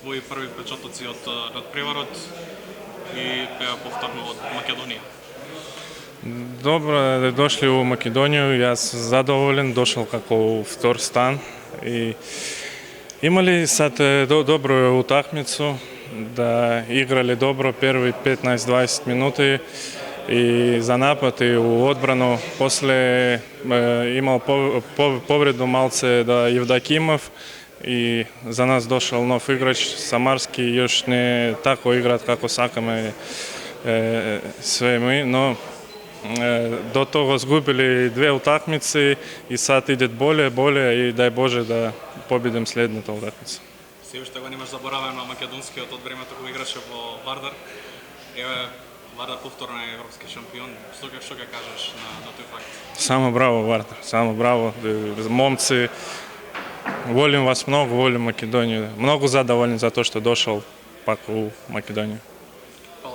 твои први впечатоци од надпреварот и повторно од Македонија? Добро дошли у Македонiju, јас задоволен, дошол како втор стан и имали сад добру утакмицу, да играли добро први 15-20 минути и за напад и у одбрану. После имал повреду малце да Евдокимов и за нас дошол нов играч Самарски, још не тако играт како сакаме све ми, но до того згубили две утакмици и сад идет боле и дај Боже да победим следната утакмица. Се уште го немаш заборавено македонскиот од времето кога играше во Вардар. Еве, Вардар повторно е европски шампион. Што ќе кажеш на тој факт? Само браво Вардар, само браво. Момци, волим вас многу, волим Македонiju. Многу задоволен за тоа што дошол пак у Македонiju.